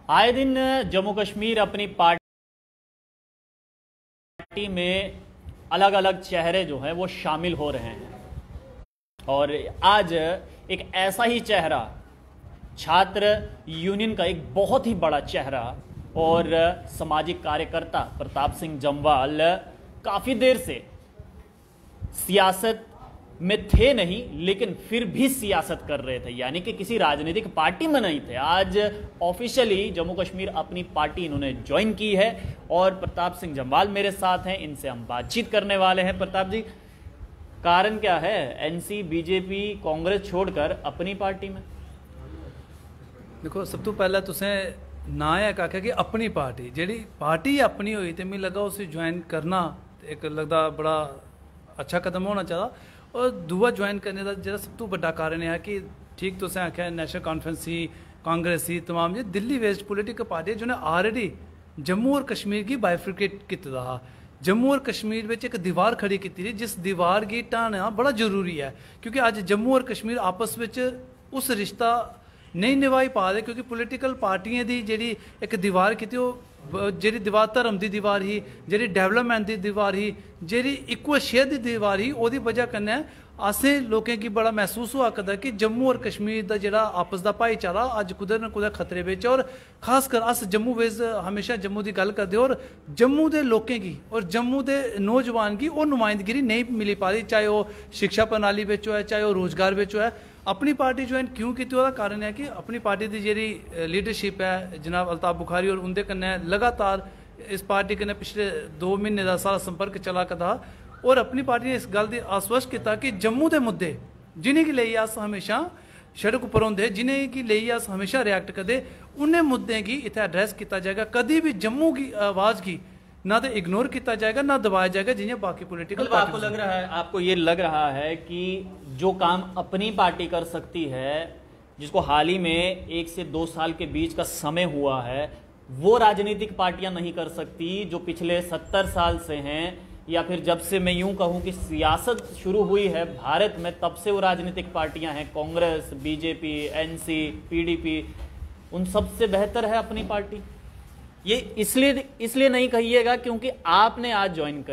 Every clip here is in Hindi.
आए दिन जम्मू कश्मीर अपनी पार्टी में अलग अलग चेहरे जो हैं वो शामिल हो रहे हैं और आज एक ऐसा ही चेहरा, छात्र यूनियन का एक बहुत ही बड़ा चेहरा और सामाजिक कार्यकर्ता प्रताप सिंह जम्वाल काफ़ी देर से सियासत में थे नहीं, लेकिन फिर भी सियासत कर रहे थे, यानी कि किसी राजनीतिक पार्टी में नहीं थे। आज ऑफिशियली जम्मू कश्मीर अपनी पार्टी इन्होंने ज्वाइन की है और प्रताप सिंह जम्वाल मेरे साथ हैं, इनसे हम बातचीत करने वाले हैं। प्रताप जी, कारण क्या है एनसी, बीजेपी, कांग्रेस छोड़कर अपनी पार्टी में? देखो, सब तो पहला तुसें ना है आख्या कि अपनी पार्टी जी पार्टी अपनी हुई तो मैं लगा उसे ज्वाइन करना एक लगता बड़ा अच्छा कदम होना चाहिए। और दूआ ज्वाइन करने का जो सब तो बड़ा कारण है कि ठीक तुसें आख्या नेशनल कॉन्फ्रेंस ही, कांग्रेस ही, तमाम जी दिल्ली बेस्ड पोलिटिकल पार्टी जिन्हें ऑलरेडी जम्मू और कश्मीर की बाइफ्रिकेट किया, जम्मू और कश्मीर में एक दीवार खड़ी की थी, जिस दीवार की ढाना बड़ा जरूरी है क्योंकि आज जम्मू और कश्मीर आपस में उस रिश्ता नहीं निभाई पा रहे क्योंकि पोलिटिकल पार्टियां की जी एक दीवार की जी दीवार धर्म की दीवार ही, जी डेवलपमेंट की दीवार ही, जी इक्वल शेयर की दीवार ही, वो वजह कन्नै असें लोगों की बड़ा महसूस हुआ करता कि जम्मू और कश्मीर का जो आपस का भाईचारा अज कुदै ना कुदै खतरे में। और खासकर अस जम्मू बेस हमेशा जम्मू की गल करते और जम्मू के लोगों की और जम्मू के नौजवान की वो नुमाइंदगी नहीं मिली पा रही, चाहे वो शिक्षा प्रणाली बिच है, चाहे वो रोजगार बिच है। अपनी पार्टी ज्वाइन क्यों की? कारण है कि अपनी पार्टी की जी लीडरशिप है जनाब अल्ताफ बुखारी और उनके कन्नै लगातार इस पार्टी कन्नै पिछले 2 महीने का सारा संपर्क चला करता और अपनी पार्टी ने इस गल की आश्वस्त किया कि जम्मू के मुद्दे जिन्हें कि लेइयै अस हमेशा सड़क उपर होंदे, जिन्हें कि लेइयै अस हमेशा रिएक्ट करते, उन्हें मुद्दों की इत्थे एड्रैस किया जाएगा। कभी भी जम्मू की आवाज़ की ना तो इग्नोर किया जाएगा ना दबाया जाएगा जिन्हें बाकी पोलिटिकल। आपको लग रहा है, आपको ये लग रहा है कि जो काम अपनी पार्टी कर सकती है, जिसको हाल ही में 1 से 2 साल के बीच का समय हुआ है, वो राजनीतिक पार्टियां नहीं कर सकती जो पिछले 70 साल से हैं, या फिर जब से मैं यूं कहूं कि सियासत शुरू हुई है भारत में तब से वो राजनीतिक पार्टियां हैं, कांग्रेस, बीजेपी, एनसी, पीडीपी, उन सबसे बेहतर है अपनी पार्टी। ये इसलिए नहीं कहिएगा क्योंकि आपने आज ज्वाइन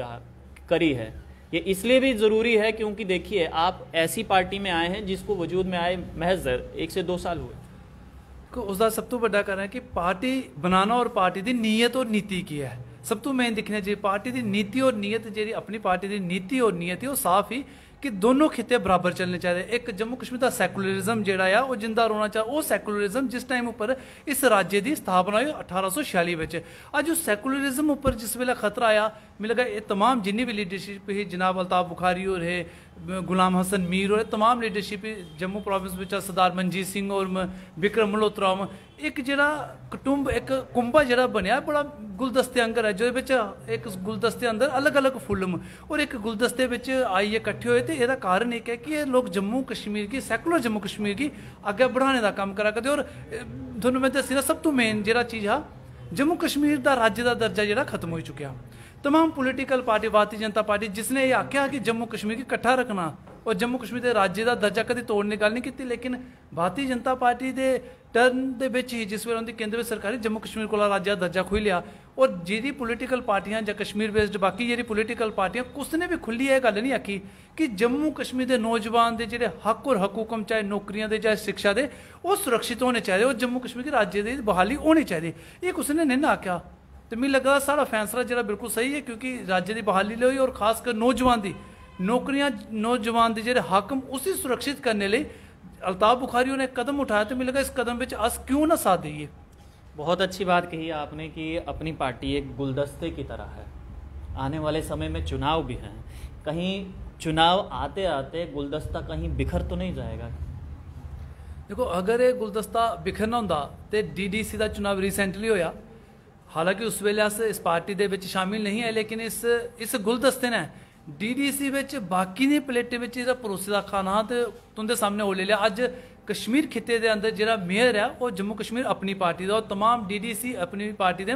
करी है, ये इसलिए भी ज़रूरी है क्योंकि देखिए आप ऐसी पार्टी में आए हैं जिसको वजूद में आए महज 1 से 2 साल हुए। उसका सब तो बड़ा कारण है कि पार्टी बनाना और पार्टी की नीयत और नीति की है। सब तो मेन दिखना चाहिए पार्टी की नीति और नीयत, जी अपनी पार्टी की नीति और नीयत है वो साफ ही कि दोनों खिते बराबर चलने चाहिए। एक जम्मू कश्मीर का सैकुलरिज्म जोड़ा है वो जिंदा रौना चाहिए, वो सैकुलरिज्म जिस टाइम उपर इस राज्य की स्थापना हुई 1846 में, अज उस सैकुलरिज्म उपर जिस वेले खतरा आया, मिल गया ये तमाम जिन्नी भी लीडरशिप ही, जनाब अल्ताफ बुखारी और है, गुलाम हसन मीर और तमाम लीडरशिप जम्मू प्रोविंस में सरदार मनजीत सिंह और विक्रम मल्होत्रा, एक जरा कुटुंब एक कुंभा जरा बनया बड़ा गुलदस्ते अंगर है, जो एक गुलदस्ते अंदर अलग अलग फुल और एक गुलदस्ते आइए कट्ठे हुए। तो यदा कारण एक है कि ये लोग जम्मू कश्मीर की सैकुलर जम्मू कश्मीर की अगे बढ़ाने का काम करा करते। और थोड़ा मैं दसी ना सब तो मेन जरा चीज़ है जम्मू कश्मीर का राज्य का दर्जा जरा खत्म हो चुका। तमाम political party, Bharatiya Janata party जिसने ये आख्या कि जम्मू कश्मीर की कट्ठा रखना और जम्मू कश्मीर के राज्य का दर्जा कभी तोड़ने गल नहीं की, लेकिन भारतीय जनता पार्टी के टर्न के ही जिस वे उनकी केंद्र सरकार जम्मू कश्मीर को राज्य का दर्जा खुई लिया और जी पोलिटिकल पार्टियां या कश्मीर बेस्ड बाकी जी पोलिटिकल पार्टियां कुछ ने भी खुली यह गल नहीं आखी कि जम्मू कश्मीर के नौजवान के जोड़े हक और हकूकम चाहे नौकरियां दे चाहे शिक्षा दे वो सुरक्षित होने चाहिए और जम्मू कश्मीर के राज्य की बहाली होनी चाहिए। ये कुछ ने नहीं आख्या तो मैं लगा सारा फैसला जरा बिल्कुल सही है क्योंकि राज्य की बहाली हुई और खासकर नौजवान की नौकरियां, नौजवान के जो हक उसी सुरक्षित करने लिए अल्ताफ बुखारी ने कदम उठाया। तो मैं लगा इस कदम में अस क्यों ना साथ दईए। बहुत अच्छी बात कही आपने कि अपनी पार्टी एक गुलदस्ते की तरह है, आने वाले समय में चुनाव भी हैं, कहीं चुनाव आते आते गुलदस्ता कहीं बिखर तो नहीं जाएगा? देखो, अगर ये गुलदस्ता बिखरना होंदा तो डीडीसी का चुनाव रिसेंटली होया, हालांकि उस वेले अस इस पार्टी के शामिल नहीं है, लेकिन इस गुलदस्ते ने डीडीसी बाकी दी प्लेटें भरोसे का खाना तो तुंदे सामने हो ले लिया। अज कश्मीर खिते के अंदर जो मेयर है वो जम्मू कश्मीर अपनी पार्टी का और तमाम डीडीसी अपनी पार्टी के।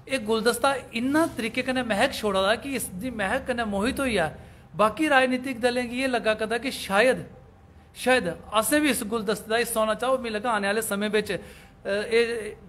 एक गुलदस्ता इन्ना तरीके कन्नै महक छोड़ा दा कि इसकी महक कन्नै मोहित होई है। बाकी राजनीतिक दलें गी ये लगा करदा कि शायद शायद असें भी इस गुलदस्ते का हिस्सा होना चाहो। मिगी लगा आने वाले समय बिच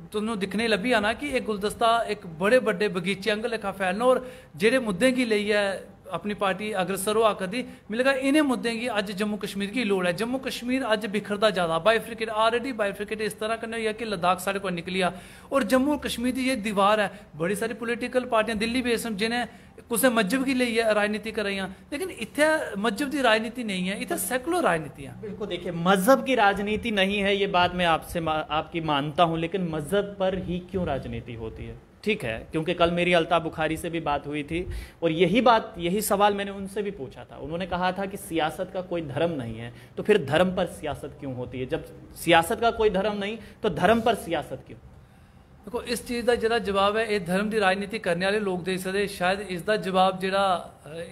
तुहानूं दिक्खने लब्भी आना कि एक गुलदस्ता एक बड़े बड़े बगीचे आंगर लेखा फैलना, और जेह्ड़े मुद्दें गी लेइयै अपनी पार्टी अग्रसर होआ करदी, मिगी लगा इन्हें मुद्दें की अज जम्मू कश्मीर की लोड़ है। जम्मू कश्मीर अज बिखरदा ज़्यादा, बाइफ्रिकेट ऑलरेडी बाइफ्रिकेट इस तरह कन्नै होई कि लद्दाख साढ़े को निकली आ, और जम्मू कश्मीर की ये दीवार है, बड़ी सारी पोलिटिकल पार्टियां दिल्ली बेस न जिन्हें कुछ मजहब की लेइयै राजनीति कर रही, लेकिन इत्थे मजहब की राजनीति नहीं है, इत्थे सैकुलर राजनीति है। बिल्कुल, देखिए मजहब की राजनीति नहीं है, ये बात मैं आपसे आपकी मानता हूं, लेकिन मजहब पर ही क्यों राजनीति होती है? ठीक है, क्योंकि कल मेरी अल्ताफ बुखारी से भी बात हुई थी और यही सवाल मैंने उनसे भी पूछा था। उन्होंने कहा था कि सियासत का कोई धर्म नहीं है, तो फिर धर्म पर सियासत क्यों होती है? जब सियासत का कोई धर्म नहीं तो धर्म पर सियासत क्यों? देखो इस चीज़ का जो जवाब है ये धर्म की राजनीति करने वाले लोग दे सकते, शायद इसका जवाब जो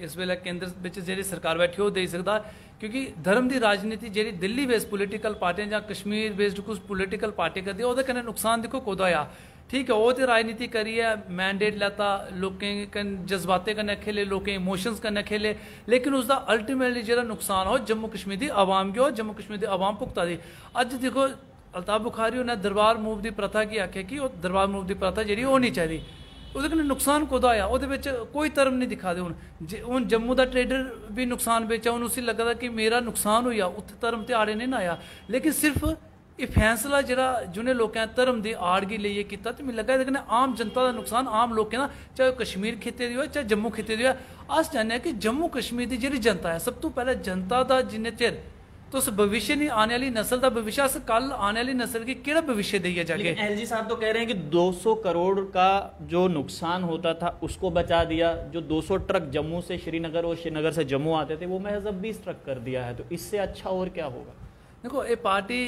इस वेले केंद्र में जी सरकार बैठी वो दे सकता, क्योंकि धर्म की राजनीति जी दिल्ली बेस्ड पोलिटिकल पार्टियां या कश्मीर बेस्ड कुछ पोलिटिकल पार्टी करती है, वो नुकसान देखो कोदा आ। ठीक है, वो तो राजनीति करिए, मैंडेट लैता, लोकें कन जज्बातें कन्नै खेले, लोकें इमोशंस कन्नै खेले, लेकिन उसका अल्टीमेटली जो नुकसान हो जम्मू कश्मीर की आवाम की हो, जम्मू कश्मीर की आवाम भुगता दी। अज देखो अल्ताफ बुखारी उन्हें दरबार मूव की प्रथा की आख्या कि दरबार मूव की प्रथा जी होनी चाहिए, ਉਹਦੇ कन्नै नुकसान कोदा होया, ਉਹਦੇ ਵਿੱਚ कोई धर्म नहीं दिखा दे। ਹੁਣ जम्मू का ट्रेडर भी नुकसान ਵਿੱਚ ਉਹਨੂੰ उसी लगा कि मेरा नुकसान होया, उत्थे धर्म ते आड़े नहीं ना आया, लेकिन सिर्फ ये फैसला जरा जिन्हें लोगों धर्म की आड़ गी लेइयै कीता, तो मिगी लगा ये आम जनता का नुकसान आम लोगों का, चाहे कश्मीर खिते की हो चाहे जम्मू खिते की हो। अस चाहते हैं कि जम्मू कश्मीर की जी जनता है, सब तो पहले जनता का जिन्ने चिर तो उस भविष्य नहीं, आने वाली नस्ल का भविष्य, अस कल आने वाली नस्ल की केड़ा भविष्य देइए जाके। एलजी साहब तो कह रहे हैं कि 200 करोड़ का जो नुकसान होता था उसको बचा दिया, जो 200 ट्रक जम्मू से श्रीनगर और श्रीनगर से जम्मू आते थे वो महज अब 20 ट्रक कर दिया है, तो इससे अच्छा और क्या होगा? देखो ये पार्टी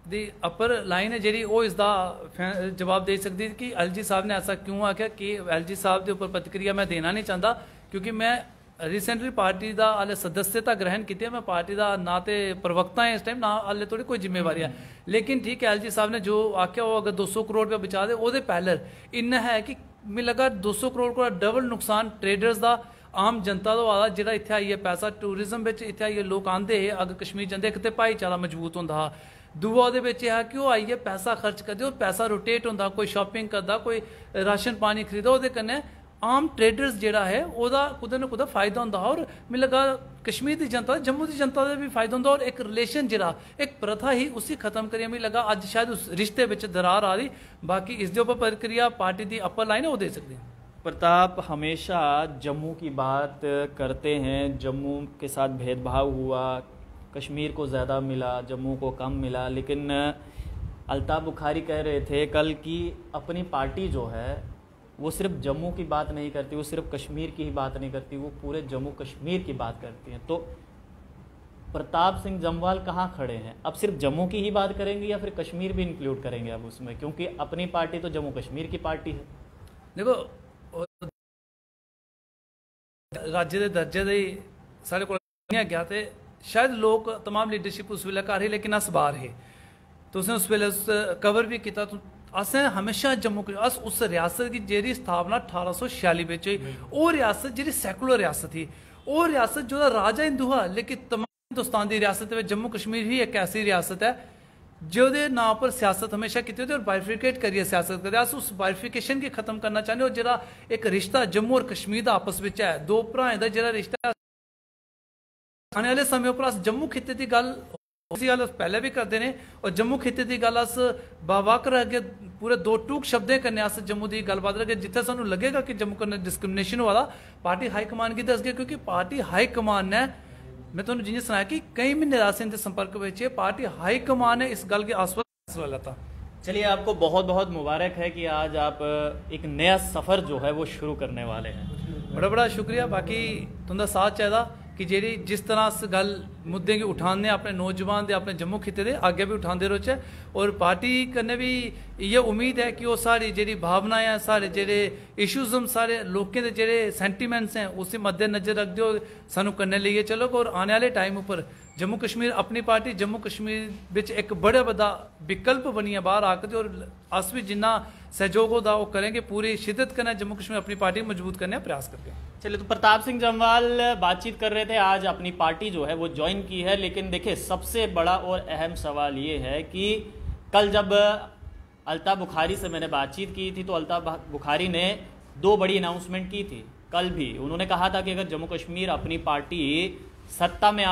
दी अपर लाइन है जी वो इसका जवाब दे सकती है कि एलजी साहब ने ऐसा क्यों आख्या, कि एलजी साहब के ऊपर प्रतिक्रिया मैं देना नहीं चाहता, क्योंकि मैं रिसेंटली पार्टी का हाले सदस्यता ग्रहण की, मैं पार्टी का ना तो प्रवक्ता है इस टाइम, ना हाले थोड़ी कोई जिम्मेवारी है। लेकिन ठीक है, एलजी साहब ने जो आख्या वो अगर 200 करोड़ रुपया बचा दे, वो पहले इन्ना है कि मिगी लगा 200 करोड़ को डबल नुकसान ट्रेडर्स का आम जनता का आदा, जो इतने आइए पैसा टूरिज्म इतने आइए लोग आते है, अगर कश्मीर जाते एक तो भाईचारा मजबूत होंगे, दूआ है कि वह आइए पैसा खर्च करते और पैसा रोटेट होंगे, कोई शॉपिंग करता, कोई राशन पानी खरीदा, वो कन्नै आम ट्रेडर्स जोड़ा है वह कुछ ना कुछ फायदा होंगे, और मिगी लगा कश्मीर की जनता जम्मू की जनता का भी फायदा होंगे, और एक रिलेशन जो एक प्रथा ही उसी खत्म करिए, मिगी लगा अज शायद उस रिश्ते में दरार आ रही। बाकी इसके ऊपर प्रक्रिया पार्टी की अपर लाइन है वो दे सकते हैं। प्रताप हमेशा जम्मू की बात करते हैं, जम्मू के साथ भेदभाव हुआ, कश्मीर को ज़्यादा मिला, जम्मू को कम मिला, लेकिन अल्ताफ बुखारी कह रहे थे कल कि अपनी पार्टी जो है वो सिर्फ जम्मू की बात नहीं करती, वो सिर्फ कश्मीर की ही बात नहीं करती, वो पूरे जम्मू कश्मीर की बात करती हैं। तो प्रताप सिंह जम्वाल कहाँ खड़े हैं? अब सिर्फ जम्मू की ही बात करेंगे या फिर कश्मीर भी इंक्लूड करेंगे अब उसमें, क्योंकि अपनी पार्टी तो जम्मू कश्मीर की पार्टी है। देखो राज्य के दर्जे के साढ़े को गया तो शायद लोग तमाम लीडरशिप उस वेले घर ही, लेकिन अस बाहर है, तो उसने उस वेले कवर भी किया। तो असें हमेशा जम्मू अस उस रियासत की जी स्थापना 1846 में हुई, वो रियासत जी सैकुलर रियासत थी, वो रियासत जो राजा हिंदू है, लेकिन तमाम हिंदुस्तान की रियासत में जम्मू कश्मीर ही एक ऐसी रियासत है जो नाम पर सियासत हमेशा की होती है और बाइफ्रिकेट करिए सियासत करिए। अस उस बाइफ्रिकेशन की खत्म करना चाहते, और जो एक रिश्ता जम्मू और कश्मीर का आपस में है, दो भराएं का जो रिश्ता आने वाले समय पर अस जम्मू खिते की गल गल पहले भी करते हैं, और जम्मू खिते की गल अस बावक रह के पूरे दो टूक शब्दें कन्नै अस जम्मू की गलबात रह के, जिथे सानू लगेगा कि जम्मू कन्नै डिस्क्रिमिनेशन होआ पार्टी हाईकमान की दस गए, क्योंकि पार्टी हाईकमान ने मैं तुहानू जियां सनाया कि कई महीने राशन के संपर्क में पार्टी हाईकमान ने इस गल के आसपास फैसला लेता। चलिए, आपको बहुत बहुत मुबारक है कि आज आप एक नया सफ़र जो है वो शुरू करने वाले हैं। बड़ा बड़ा शुक्रिया। बाकी तुंदा साथ चाहिए कि जी जिस तरह अस गल मुद्दे की उठाने अपने नौजवान दे अपने जम्मू खिते दे आगे भी उठाते रौचे, और पार्टी कन्नै भी ये उम्मीद है कि वो सारी जी भावनाएं हैं, सारे जेडे इशूज़ हम सारे लोगों के जेडे सेंटीमेंट्स हैं उसी मद्देनजर रखते हो सानू कन्नै लेइयै चलो, और आने वाले टाइम पर जम्मू कश्मीर अपनी पार्टी जम्मू कश्मीर विच एक बड़ा बड़ा विकल्प बनी है बाहर आकर, और अस भी जिन्ना सहयोग होगा वो करेंगे, पूरी शिद्दत करना जम्मू कश्मीर अपनी पार्टी मजबूत करने का प्रयास करते हैं। चलिए, तो प्रताप सिंह जम्वाल बातचीत कर रहे थे, आज अपनी पार्टी जो है वो ज्वाइन की है। लेकिन देखिए, सबसे बड़ा और अहम सवाल ये है कि कल जब अल्ताफ बुखारी से मैंने बातचीत की थी तो अल्ताफ बुखारी ने 2 बड़ी अनाउंसमेंट की थी। कल भी उन्होंने कहा था कि अगर जम्मू कश्मीर अपनी पार्टी सत्ता में